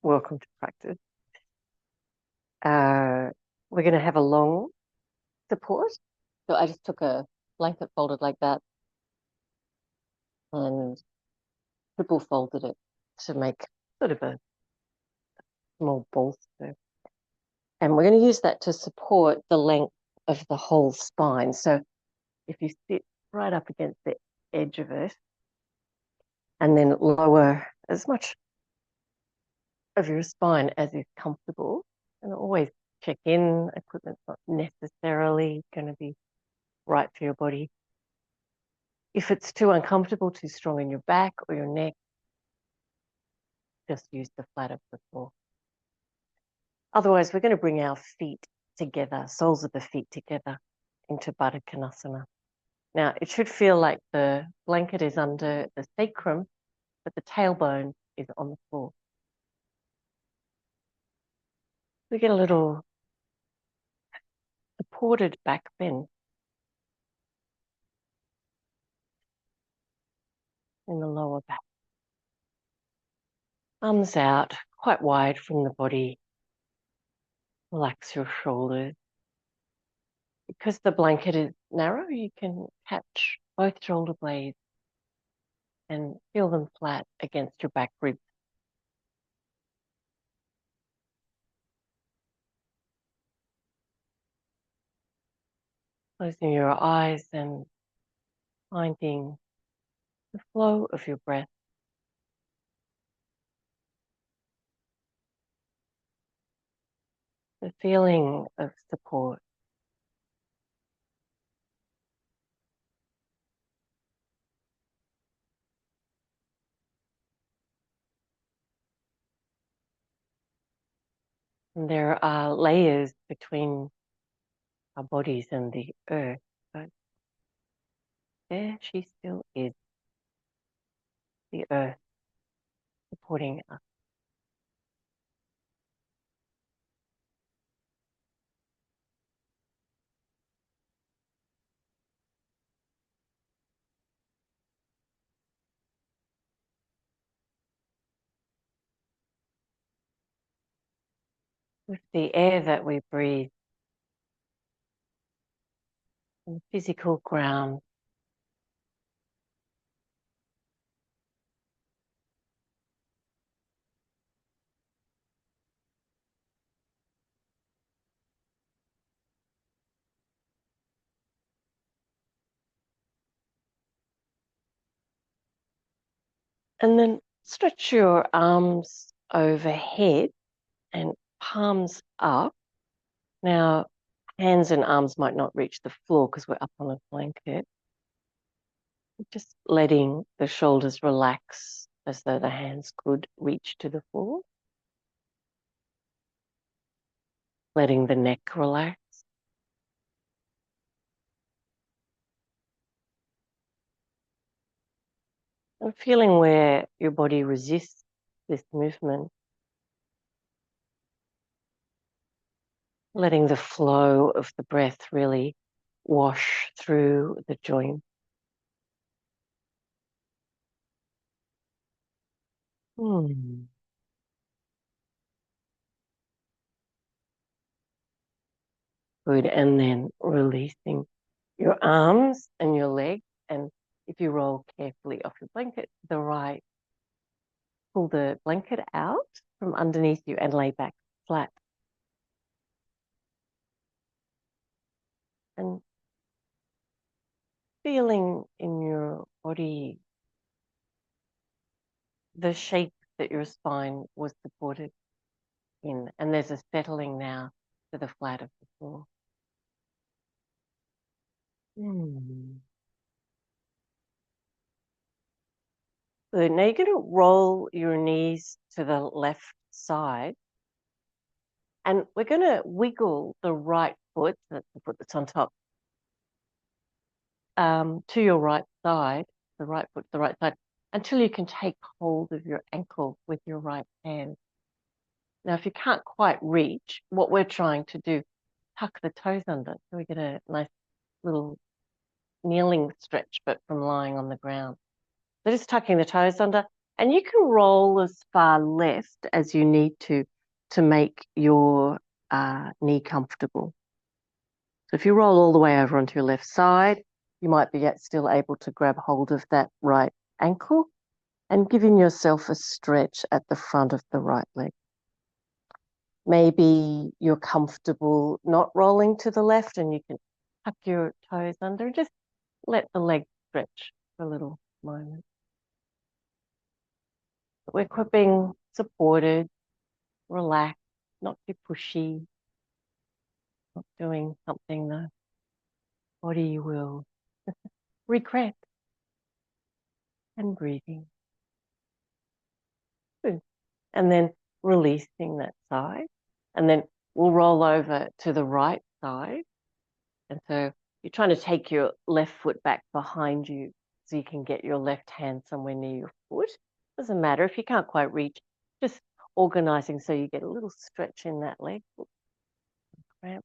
welcome to practice. We're going to have a long support. So I just took a blanket folded like that and triple folded it to make sort of a small bolster. And we're going to use that to support the length of the whole spine. So if you sit right up against the edge of it and then lower as much of your spine as is comfortable, and always check in, equipment's not necessarily going to be right for your body. If it's too uncomfortable, too strong in your back or your neck, just use the flat of the floor. Otherwise, we're going to bring our feet together, soles of the feet together into Baddha Konasana. Now, it should feel like the blanket is under the sacrum, but the tailbone is on the floor. We get a little supported back bend in the lower back. Arms out, quite wide from the body. Relax your shoulders. Because the blanket is narrow, you can catch both shoulder blades and feel them flat against your back ribs. Closing your eyes and finding the flow of your breath. The feeling of support. And there are layers between our bodies and the earth, but there she still is, the earth supporting us. With the air that we breathe, and the physical ground, and then stretch your arms overhead and palms up. Now, hands and arms might not reach the floor because we're up on a blanket. Just letting the shoulders relax as though the hands could reach to the floor. Letting the neck relax. And feeling where your body resists this movement. Letting the flow of the breath really wash through the joint. Good, and then releasing your arms and your legs, and if you roll carefully off your blanket to the right, pull the blanket out from underneath you and lay back flat. And feeling in your body the shape that your spine was supported in, and there's a settling now to the flat of the floor. Good. Now you're going to roll your knees to the left side, and we're going to wiggle the right foot, that's the foot that's on top, to your right side, the right foot to the right side, until you can take hold of your ankle with your right hand. Now, if you can't quite reach, what we're trying to do, tuck the toes under, so we get a nice little kneeling stretch, but from lying on the ground. So just tucking the toes under, And you can roll as far left as you need to make your knee comfortable. So if you roll all the way over onto your left side, you might be still able to grab hold of that right ankle and giving yourself a stretch at the front of the right leg. Maybe you're comfortable not rolling to the left and you can tuck your toes under. Just let the leg stretch for a little moment. We're being supported, relaxed, not too pushy, not doing something the body will regret, and breathing. Good. And then releasing that side. And then we'll roll over to the right side. And so you're trying to take your left foot back behind you so you can get your left hand somewhere near your foot. Doesn't matter if you can't quite reach, just organizing so you get a little stretch in that leg. Cramp.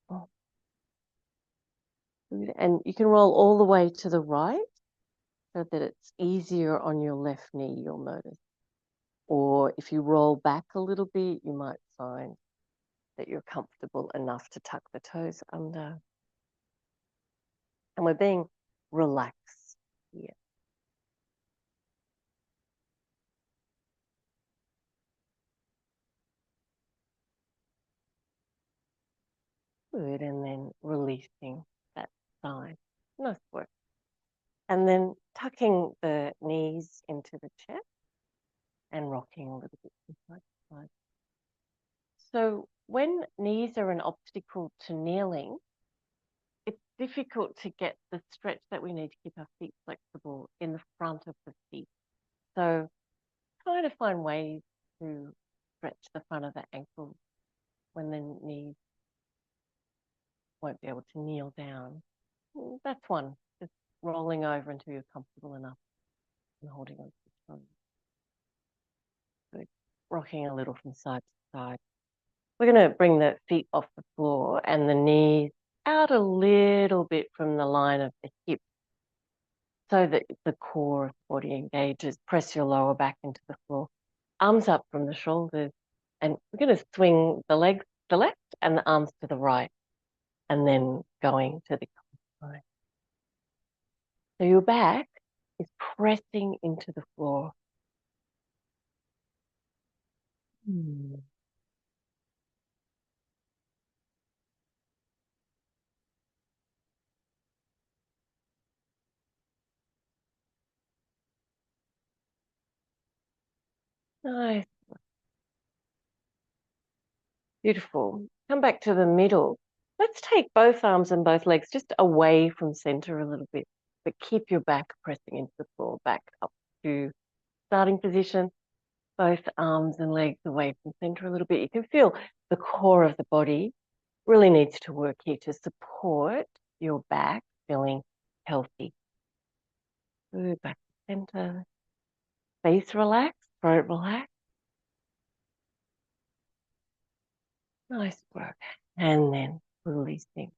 Oh. And you can roll all the way to the right so that it's easier on your left knee, you'll notice. Or if you roll back a little bit, you might find that you're comfortable enough to tuck the toes under. And we're being relaxed here. Good, and then releasing that side. Nice work. And then tucking the knees into the chest and rocking a little bit from side to side. So when knees are an obstacle to kneeling, it's difficult to get the stretch that we need to keep our feet flexible in the front of the feet. So try to find ways to stretch the front of the ankle when the knees won't be able to kneel down. That's one, just rolling over until you're comfortable enough and holding on to the toes. Good. Rocking a little from side to side. We're going to bring the feet off the floor and the knees out a little bit from the line of the hip so that the core of the body engages. Press your lower back into the floor. Arms up from the shoulders. And we're going to swing the legs to the left and the arms to the right. And then going to the side. So your back is pressing into the floor. Nice. Beautiful. Come back to the middle. Let's take both arms and both legs just away from center a little bit, but keep your back pressing into the floor, back up to starting position, both arms and legs away from center a little bit. You can feel the core of the body really needs to work here to support your back feeling healthy. Good, back to center. Face relax, throat relax. Nice work. And then releasing.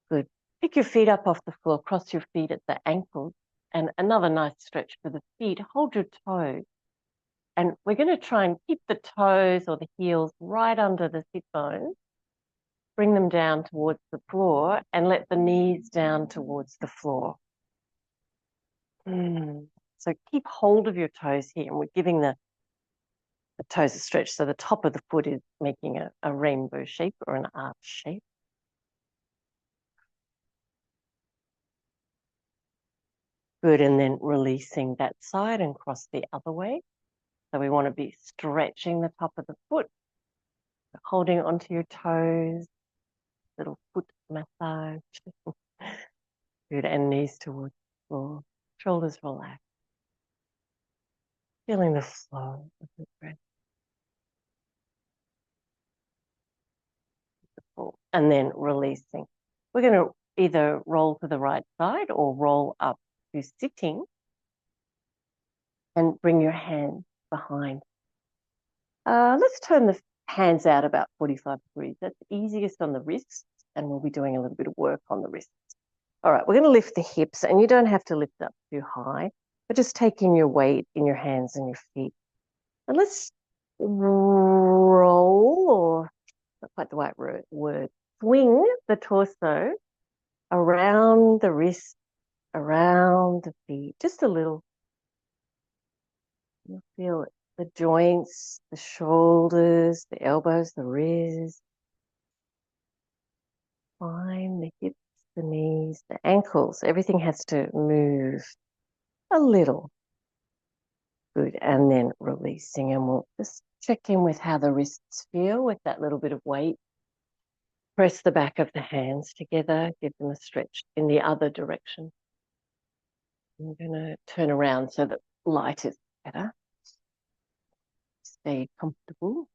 Good. Pick your feet up off the floor, cross your feet at the ankles, and another nice stretch for the feet. Hold your toes. And we're going to try and keep the toes or the heels right under the sit bones. Bring them down towards the floor and let the knees down towards the floor. So keep hold of your toes here, and we're giving the toes a stretch. So the top of the foot is making a rainbow shape or an arch shape. Good, and then releasing that side and cross the other way. So we want to be stretching the top of the foot, holding onto your toes, little foot massage. Good, and knees towards the floor, shoulders relaxed. Feeling the flow of the breath. And then releasing. We're going to either roll to the right side or roll up to sitting and bring your hands behind. Let's turn the hands out about 45 degrees. That's easiest on the wrists, and we'll be doing a little bit of work on the wrists. All right, we're going to lift the hips, and you don't have to lift up too high, but just taking your weight in your hands and your feet. And let's roll, or not quite the right word, swing the torso around the wrist, around the feet, just a little. You'll feel it. The joints, the shoulders, the elbows, the wrists, spine, the hips, the knees, the ankles. Everything has to move a little. Good. And then releasing. And we'll just check in with how the wrists feel with that little bit of weight. Press the back of the hands together. Give them a stretch in the other direction. I'm going to turn around so that light is better. Stay comfortable.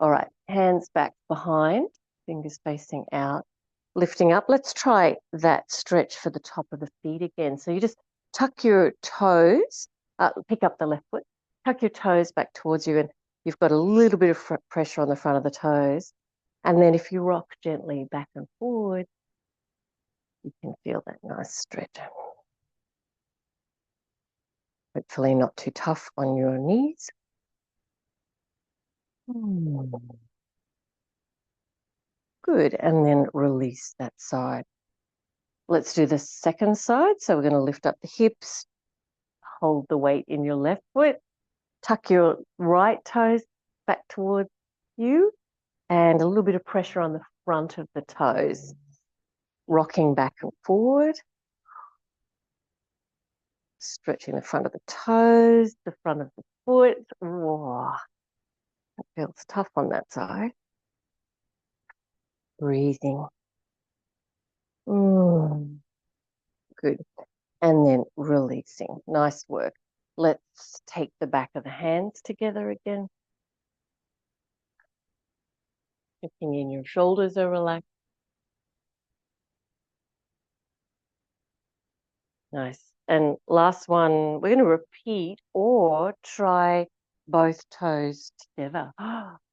All right. Hands back behind. Fingers facing out. Lifting up. Let's try that stretch for the top of the feet again. So you just tuck your toes, pick up the left foot, tuck your toes back towards you, and you've got a little bit of pressure on the front of the toes. And then if you rock gently back and forward, you can feel that nice stretch. Hopefully not too tough on your knees. Good. And then release that side. Let's do the second side. So we're going to lift up the hips, hold the weight in your left foot, tuck your right toes back towards you, and a little bit of pressure on the front of the toes, rocking back and forward, stretching the front of the toes, the front of the foot. Whoa, that feels tough on that side. Breathing. Good. And then releasing. Nice work. Let's take the back of the hands together again. Checking in, your shoulders are relaxed. Nice. And last one, we're going to repeat or try both toes together.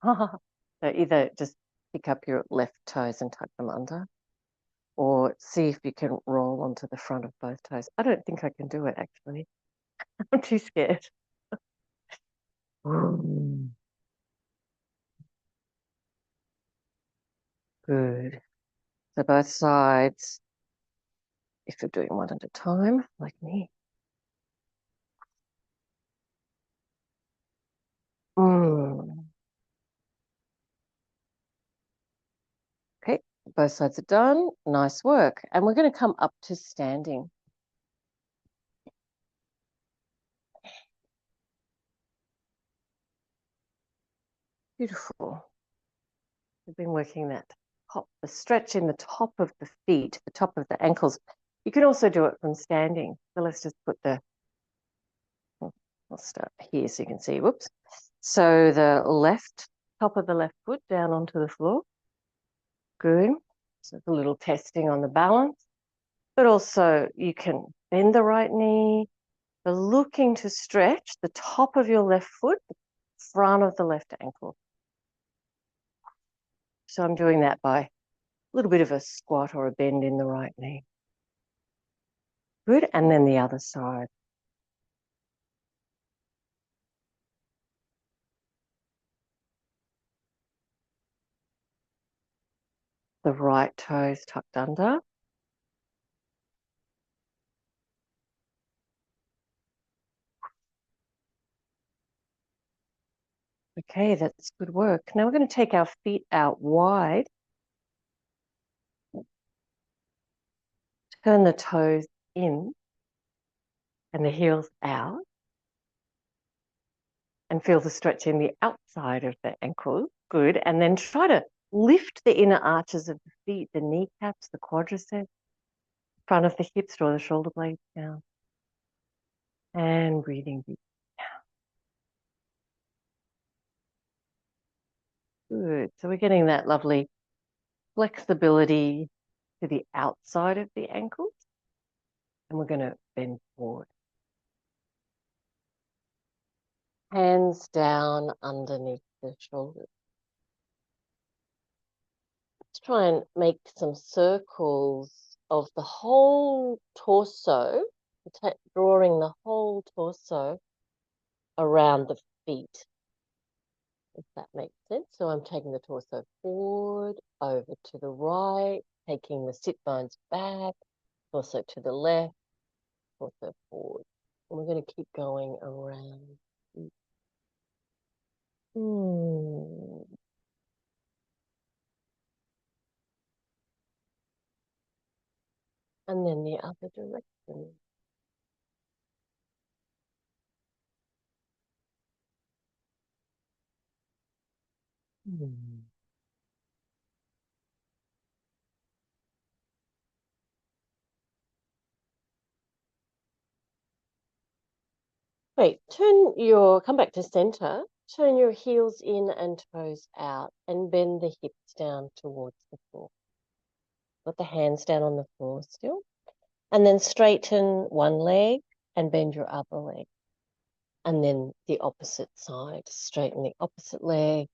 So either just pick up your left toes and tuck them under, or see if you can roll onto the front of both toes. I don't think I can do it, actually. I'm too scared. Good. So both sides, if you're doing one at a time, like me. Okay, both sides are done. Nice work. And we're going to come up to standing. Beautiful. We've been working that the stretch in the top of the feet, the top of the ankles. You can also do it from standing. So let's just put I'll start here so you can see. Whoops. So the top of the left foot down onto the floor. Good. So it's a little testing on the balance. But also you can bend the right knee. You're looking to stretch the top of your left foot, the front of the left ankle. So I'm doing that by a little bit of a squat or a bend in the right knee. Good. And then the other side. The right toes tucked under. Okay, that's good work. Now we're going to take our feet out wide. Turn the toes in and the heels out. And feel the stretch in the outside of the ankle. Good. And then try to lift the inner arches of the feet, the kneecaps, the quadriceps, front of the hips, draw the shoulder blades down. And breathing deep down. Good. So we're getting that lovely flexibility to the outside of the ankles. And we're going to bend forward. Hands down underneath the shoulders. Let's try and make some circles of the whole torso, drawing the whole torso around the feet, if that makes sense. So I'm taking the torso forward, over to the right, taking the sit bones back, torso to the left, torso forward. And we're going to keep going around. And then the other direction. Wait, come back to center, turn your heels in and toes out, and bend the hips down towards the floor. Put the hands down on the floor still. And then straighten one leg and bend your other leg. And then the opposite side, straighten the opposite leg,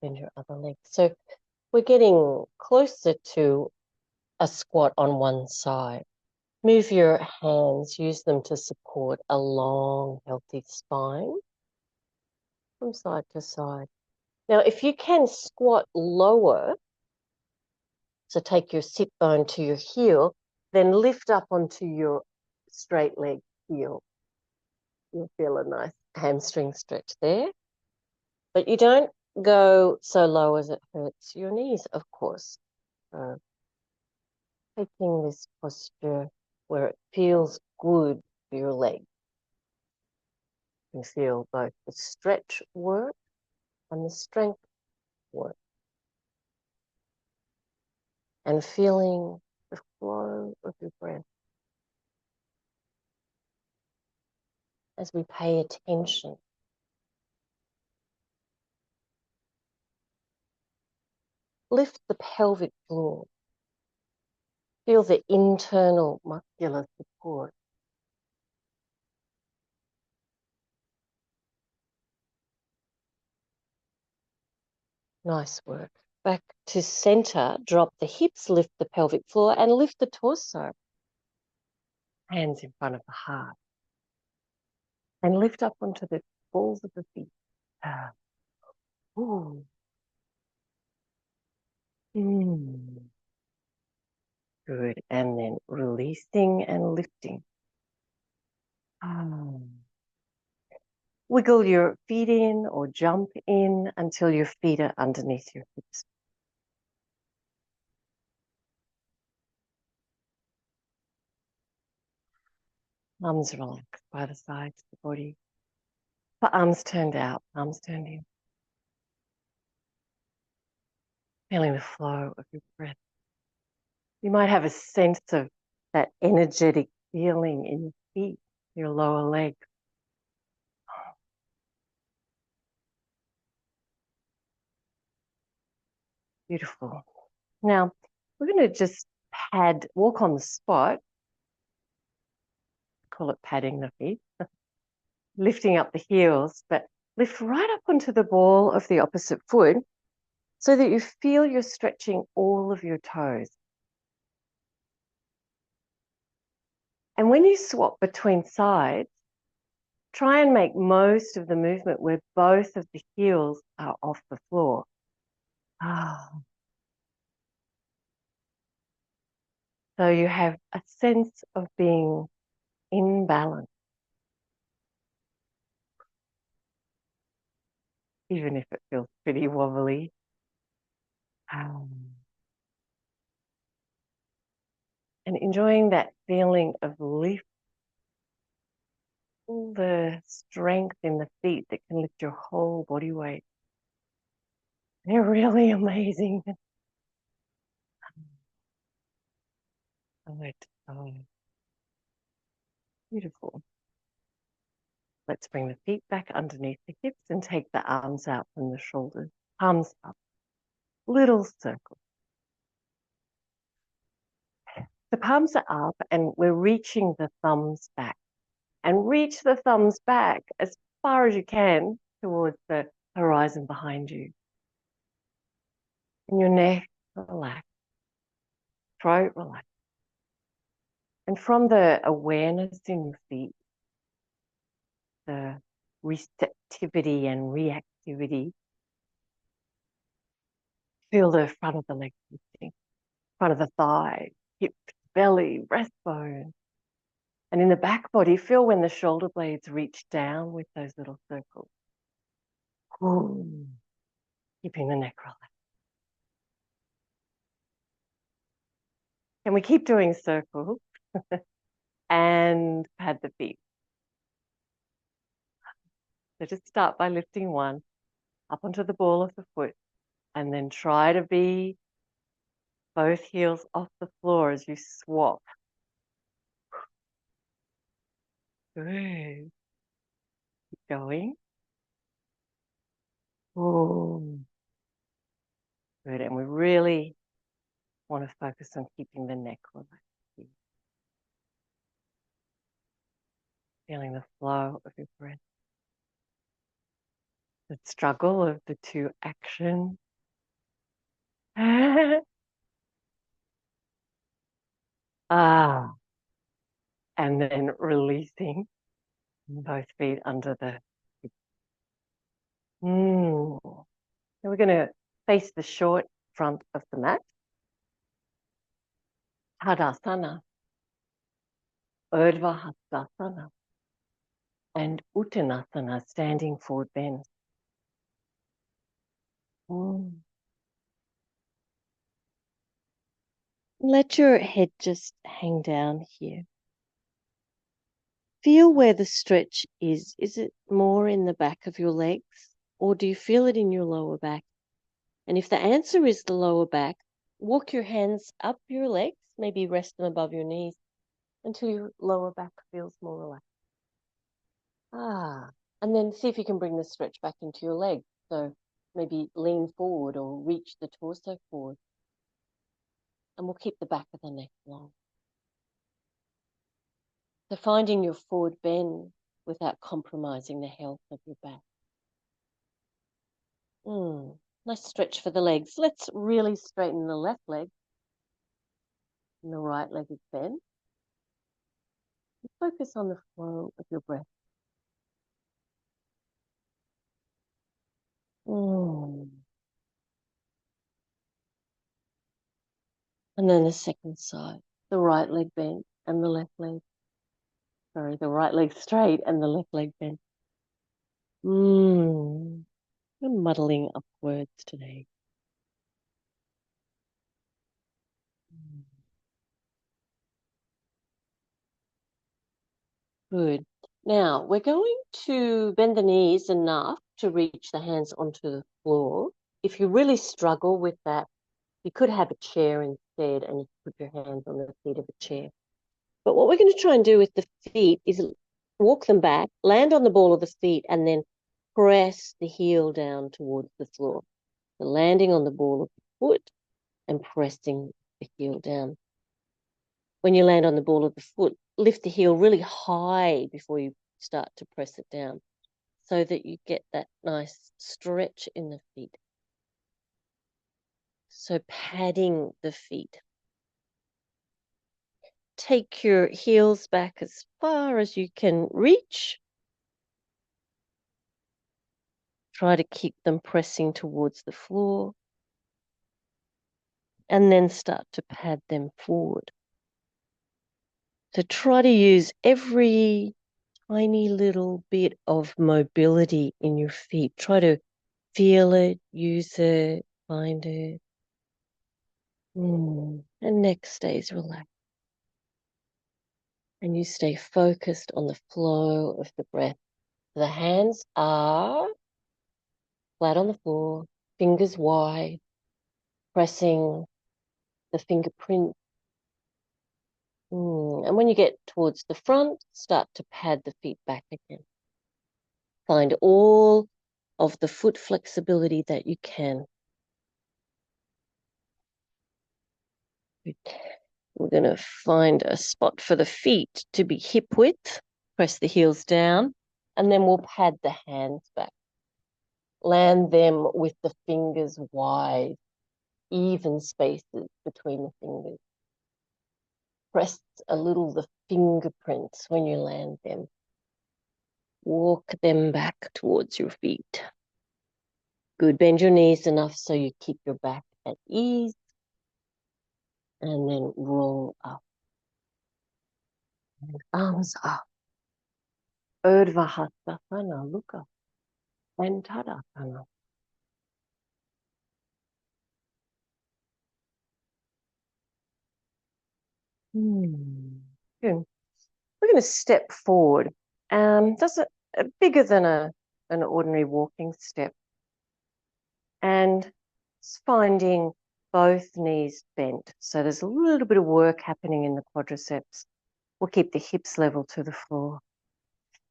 bend your other leg. So we're getting closer to a squat on one side. Move your hands, use them to support a long, healthy spine from side to side. Now, if you can squat lower, so take your sit bone to your heel, then lift up onto your straight leg heel. You'll feel a nice hamstring stretch there. But you don't go so low as it hurts your knees, of course. So taking this posture where it feels good for your leg. You can feel both the stretch work and the strength work. And feeling the flow of your breath as we pay attention. Lift the pelvic floor. Feel the internal muscular support. Nice work. Back to center, drop the hips, lift the pelvic floor, and lift the torso. Hands in front of the heart. And lift up onto the balls of the feet. Ooh. Good. And then releasing and lifting. Wiggle your feet in or jump in until your feet are underneath your hips. Arms relaxed by the sides of the body. The arms turned out, arms turned in. Feeling the flow of your breath. You might have a sense of that energetic feeling in your feet, your lower legs. Beautiful. Now, we're going to just walk on the spot, call it padding the feet, lifting up the heels, but lift right up onto the ball of the opposite foot so that you feel you're stretching all of your toes. And when you swap between sides, try and make most of the movement where both of the heels are off the floor. So you have a sense of being in balance, even if it feels pretty wobbly. And enjoying that feeling of lift, all the strength in the feet that can lift your whole body weight. They're really amazing. Beautiful. Let's bring the feet back underneath the hips and take the arms out from the shoulders. Palms up. Little circle. The palms are up and we're reaching the thumbs back. And reach the thumbs back as far as you can towards the horizon behind you. And your neck relax. throat relax. And from the awareness in your feet, the receptivity and reactivity, feel the front of the leg lifting, front of the thigh, hips, belly, breastbone. And in the back body, feel when the shoulder blades reach down with those little circles. Ooh, keeping the neck relaxed. Can we keep doing circles and pad the feet? So just start by lifting one up onto the ball of the foot and then try to be both heels off the floor as you swap. Good. Keep going. Ooh. Good. And we really want to focus on keeping the neck relaxed. Feeling the flow of your breath. The struggle of the two actions. And then releasing both feet under the hip. And we're going to face the short front of the mat. Tadasana, Urdhva Hastasana, and Uttanasana, standing forward bend. Let your head just hang down here. Feel where the stretch is. Is it more in the back of your legs, or do you feel it in your lower back? And if the answer is the lower back, walk your hands up your legs, maybe rest them above your knees until your lower back feels more relaxed. And then see if you can bring the stretch back into your legs. So maybe lean forward or reach the torso forward. And we'll keep the back of the neck long. So finding your forward bend without compromising the health of your back. Nice stretch for the legs. Let's really straighten the left leg. And the right leg is bent. Focus on the flow of your breath. And then the second side, the right leg bent and the left leg. Sorry, the right leg straight and the left leg bent. I'm muddling up words today. Good. Now, we're going to bend the knees enough to reach the hands onto the floor. If you really struggle with that, you could have a chair instead and you put your hands on the seat of a chair. But what we're going to try and do with the feet is walk them back, land on the ball of the feet, and then press the heel down towards the floor. So landing on the ball of the foot and pressing the heel down. When you land on the ball of the foot, lift the heel really high before you start to press it down so that you get that nice stretch in the feet. So padding the feet. Take your heels back as far as you can reach. Try to keep them pressing towards the floor. And then start to pad them forward. So try to use every tiny little bit of mobility in your feet. Try to feel it, use it, find it. And neck stays relaxed. And you stay focused on the flow of the breath. The hands are flat on the floor, fingers wide, pressing the fingerprint. And when you get towards the front, start to pad the feet back again. Find all of the foot flexibility that you can. We're going to find a spot for the feet to be hip width. Press the heels down, and then we'll pad the hands back. Land them with the fingers wide, even spaces between the fingers. press a little the fingerprints when you land them. Walk them back towards your feet. Good. Bend your knees enough so you keep your back at ease. And then roll up. And arms up. Urdhva Hastasana, look up. And Tadasana. Good. We're going to step forward. Just bigger than an ordinary walking step. And finding both knees bent. So there's a little bit of work happening in the quadriceps. We'll keep the hips level to the floor.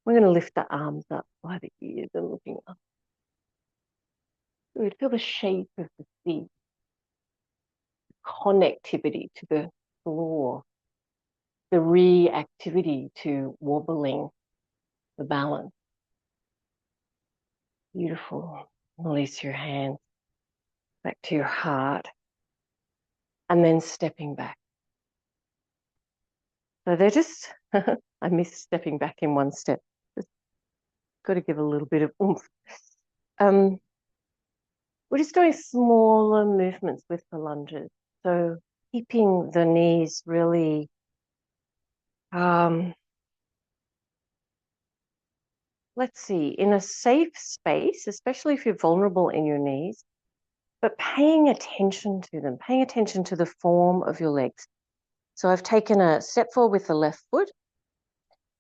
We're going to lift the arms up by the ears and looking up. Good. Feel the shape of the feet. Connectivity to the floor. The reactivity to wobbling the balance. Beautiful. Release your hands back to your heart. And then stepping back. So they're just, I missed stepping back in one step. Just got to give a little bit of oomph. We're just doing smaller movements with the lunges. So keeping the knees really let's see, in a safe space, especially if you're vulnerable in your knees, but paying attention to them, paying attention to the form of your legs. So I've taken a step forward with the left foot,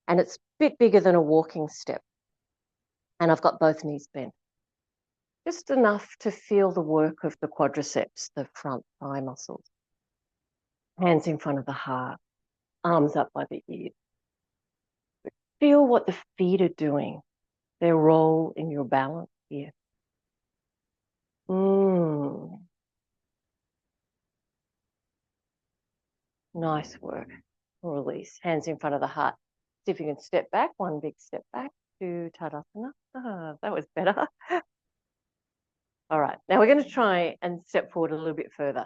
and it's a bit bigger than a walking step. And I've got both knees bent. Just enough to feel the work of the quadriceps, the front thigh muscles. Hands in front of the heart, arms up by the ears. Feel what the feet are doing, their role in your balance here. Nice work. Release. Hands in front of the heart. See if you can step back. One big step back to Tadasana. That was better. All right. Now we're going to try and step forward a little bit further.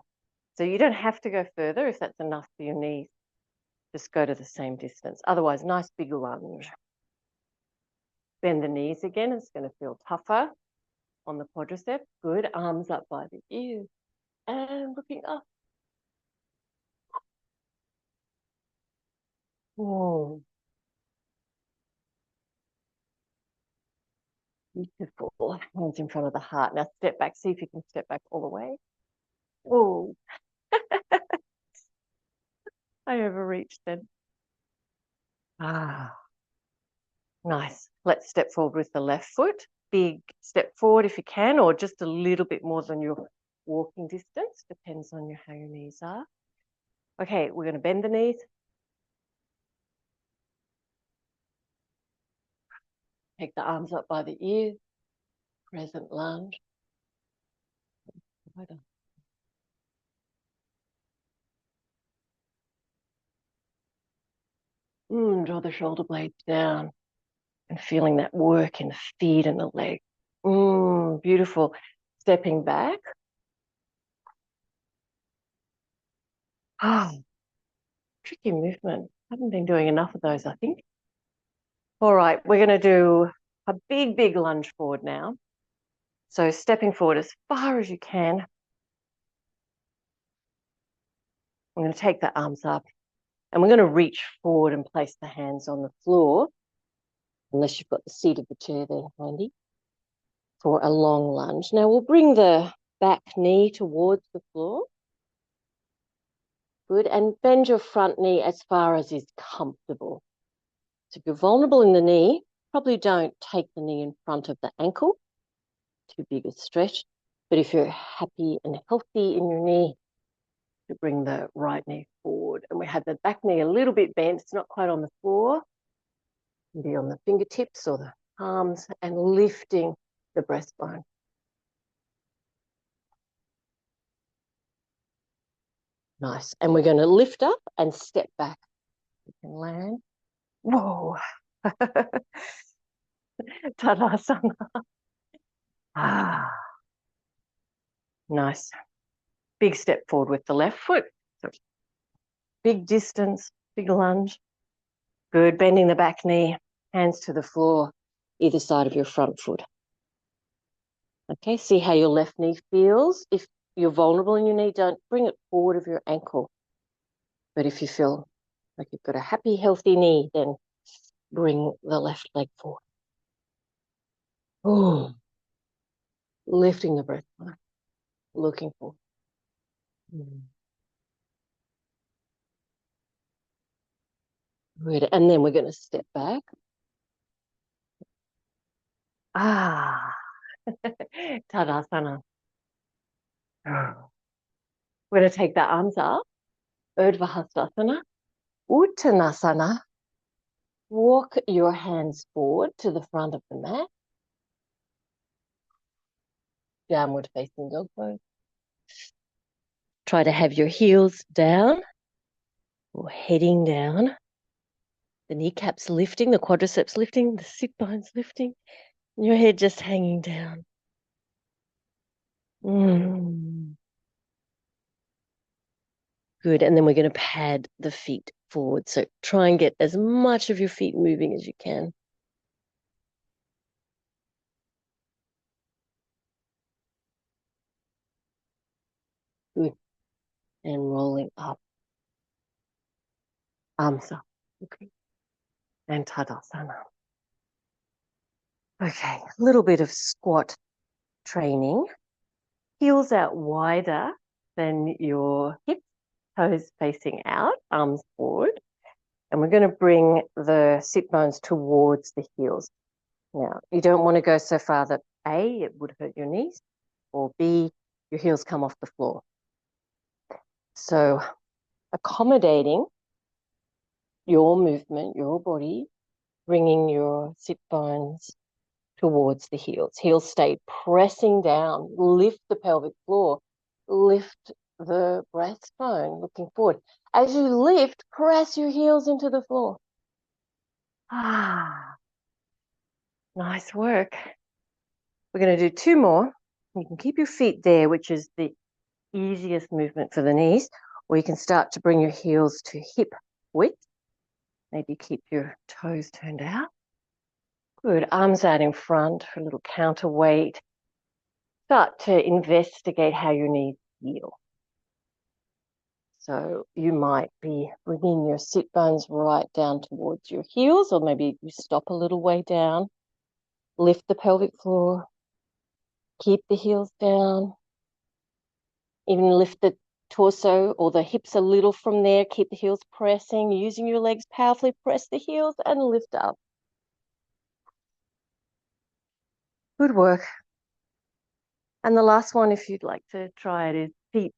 So you don't have to go further if that's enough for your knees. Just go to the same distance. Otherwise, nice big lunge. Bend the knees again. It's going to feel tougher on the quadriceps. Good. Arms up by the ears. And looking up. Whoa. Beautiful. Hands in front of the heart. Now step back. See if you can step back all the way. Whoa. I overreached then. Nice. Let's step forward with the left foot. Big step forward if you can, or just a little bit more than your walking distance. Depends on how your knees are. Okay, we're going to bend the knees. Take the arms up by the ears. Crescent lunge. Draw the shoulder blades down and feeling that work in the feet and the leg. Beautiful. Stepping back. Tricky movement. I haven't been doing enough of those, I think. All right, we're going to do a big, big lunge forward now. So stepping forward as far as you can. I'm going to take the arms up and we're going to reach forward and place the hands on the floor, unless you've got the seat of the chair there handy, for a long lunge. Now we'll bring the back knee towards the floor. Good. And bend your front knee as far as is comfortable. So if you're vulnerable in the knee, probably don't take the knee in front of the ankle. Too big a stretch. But if you're happy and healthy in your knee, to bring the right knee forward. And we have the back knee a little bit bent. It's not quite on the floor. Be on the fingertips or the palms and lifting the breastbone. Nice. And we're going to lift up and step back. You can land. Whoa. Tadasana. Nice. Big step forward with the left foot. So big distance, big lunge. Good, bending the back knee, hands to the floor, either side of your front foot. Okay, see how your left knee feels. If you're vulnerable in your knee, don't bring it forward of your ankle. But if you feel like you've got a happy, healthy knee, then bring the left leg forward. Oh, lifting the breath, looking forward. Good, and then we're going to step back. Ah, Tadasana. We're going to take the arms up, Urdhva Hastasana, Uttanasana. Walk your hands forward to the front of the mat. Downward facing dog pose. Try to have your heels down or heading down. The kneecaps lifting, the quadriceps lifting, the sit bones lifting, and your head just hanging down. Good, and then we're going to pad the feet forward. So try and get as much of your feet moving as you can. Good, and rolling up. Arms up, okay, and Tadasana. Okay, a little bit of squat training. Heels out wider than your hips, toes facing out, arms forward. And we're going to bring the sit bones towards the heels. Now, you don't want to go so far that A, it would hurt your knees, or B, your heels come off the floor. So accommodating your movement, your body, bringing your sit bones towards the heels. Heels stay pressing down, lift the pelvic floor, lift the breastbone, looking forward. As you lift, press your heels into the floor. Ah, nice work. We're going to do two more. You can keep your feet there, which is the easiest movement for the knees, or you can start to bring your heels to hip width. Maybe keep your toes turned out. Good, arms out in front for a little counterweight. Start to investigate how your knees feel. So you might be bringing your sit bones right down towards your heels, or maybe you stop a little way down, lift the pelvic floor, keep the heels down, even lift the torso or the hips a little from there, keep the heels pressing, using your legs powerfully, press the heels and lift up. Good work. And the last one, if you'd like to try it, is feet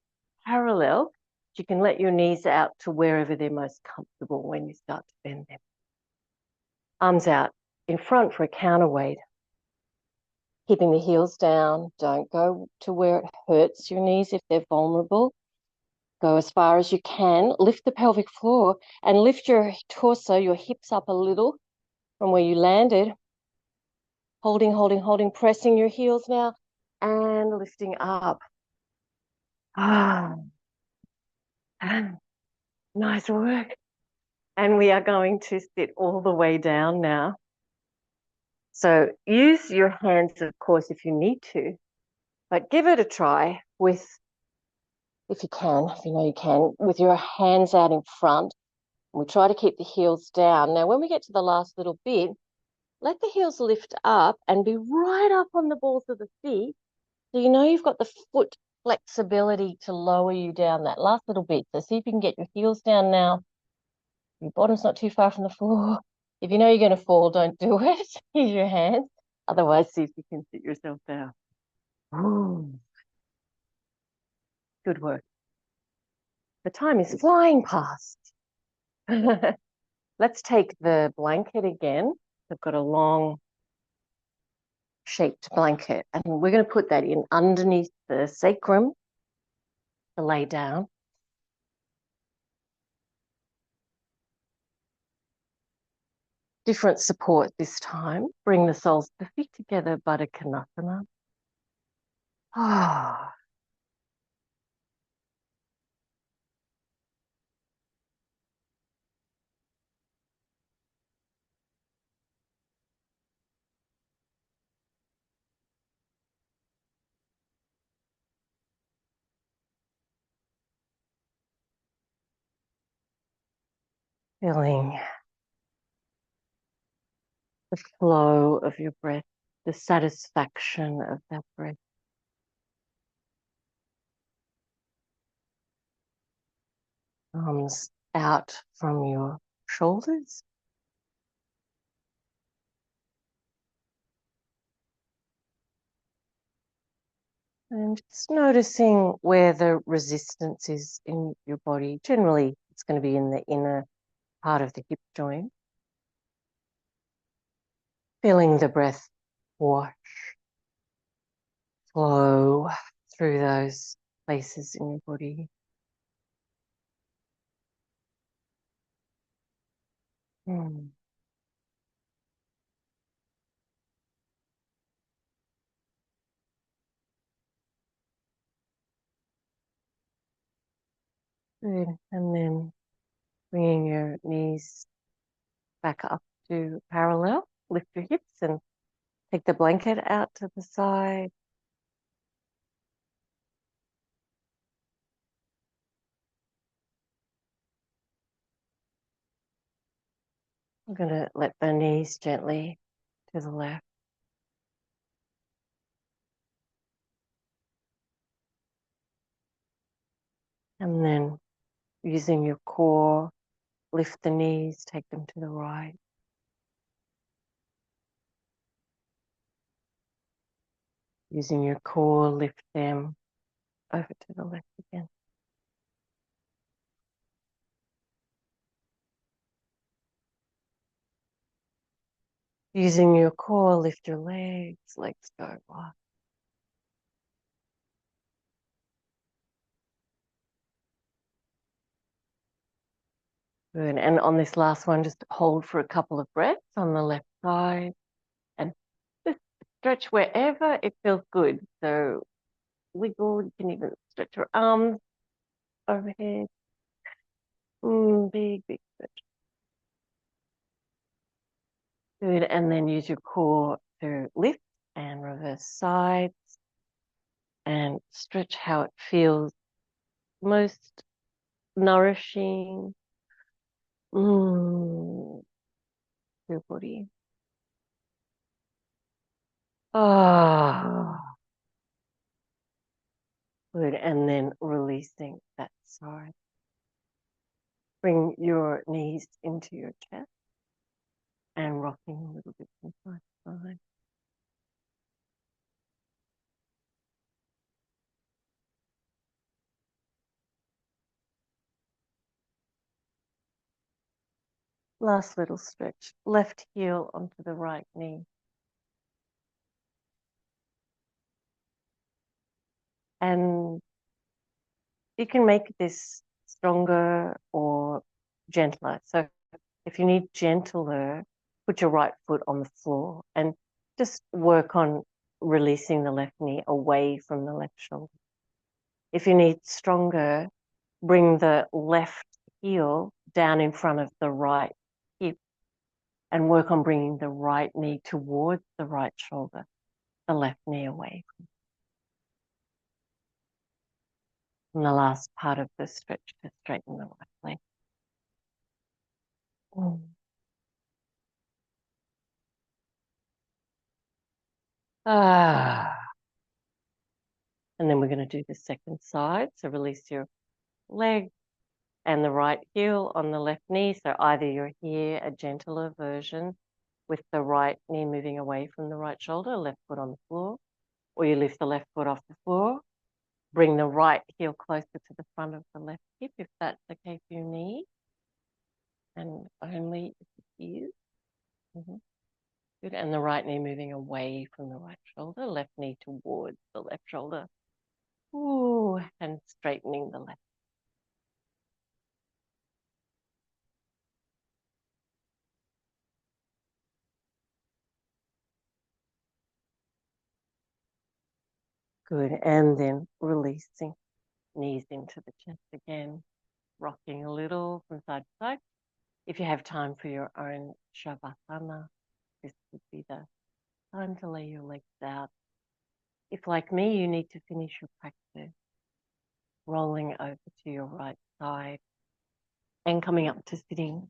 parallel. You can let your knees out to wherever they're most comfortable when you start to bend them. Arms out in front for a counterweight. Keeping the heels down. Don't go to where it hurts your knees if they're vulnerable. Go as far as you can. Lift the pelvic floor and lift your torso, your hips up a little from where you landed. Holding, holding, holding, pressing your heels now and lifting up. Ah, nice work. And we are going to sit all the way down now. So use your hands, of course, if you need to, but give it a try with, if you can, if you know you can, with your hands out in front. We try to keep the heels down. Now, when we get to the last little bit, let the heels lift up and be right up on the balls of the feet. So you know you've got the foot flexibility to lower you down that last little bit. So see if you can get your heels down now. Your bottom's not too far from the floor. If you know you're going to fall, don't do it. Use your hands. Otherwise, see if you can sit yourself down. Ooh. Good work. The time is flying past. Let's take the blanket again. I've got a long shaped blanket, and we're going to put that in underneath the sacrum to lay down. Different support this time. Bring the soles of the feet together, Baddha Konasana. Ah. Feeling the flow of your breath, the satisfaction of that breath. Arms out from your shoulders. And just noticing where the resistance is in your body. Generally, it's going to be in the inner part of the hip joint. Feeling the breath wash, flow through those places in your body. Mm. Good. And then bringing your knees back up to parallel. Lift your hips and take the blanket out to the side. I'm going to let the knees gently to the left. And then using your core, lift the knees, take them to the right. Using your core, lift them over to the left again. Using your core, lift your legs go wide. Good. And on this last one, just hold for a couple of breaths on the left side and just stretch wherever it feels good. So wiggle, you can even stretch your arms overhead. Big, big stretch. Good. And then use your core to lift and reverse sides and stretch how it feels most nourishing to your body. Ah, good. And then releasing that side. Bring your knees into your chest and rocking a little bit from side to side. Last little stretch. Left heel onto the right knee. And you can make this stronger or gentler. So if you need gentler, put your right foot on the floor and just work on releasing the left knee away from the left shoulder. If you need stronger, bring the left heel down in front of the right hip and work on bringing the right knee towards the right shoulder, the left knee away. And the last part of the stretch to straighten the right leg. Ah. And then we're going to do the second side. So release your leg and the right heel on the left knee. So either you're here, a gentler version with the right knee moving away from the right shoulder, left foot on the floor, or you lift the left foot off the floor, bring the right heel closer to the front of the left hip if that's okay for your knee, and only if it is. Good. And the right knee moving away from the right shoulder, left knee towards the left shoulder. Ooh, and straightening the left. Good. And then releasing knees into the chest again, rocking a little from side to side. If you have time for your own shavasana, this would be the time to lay your legs out. If, like me, you need to finish your practice, rolling over to your right side and coming up to sitting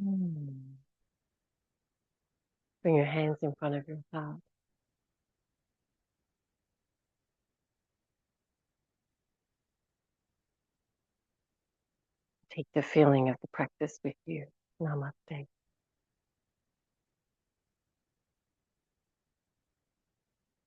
Mm. Bring your hands in front of your heart. Take the feeling of the practice with you. Namaste.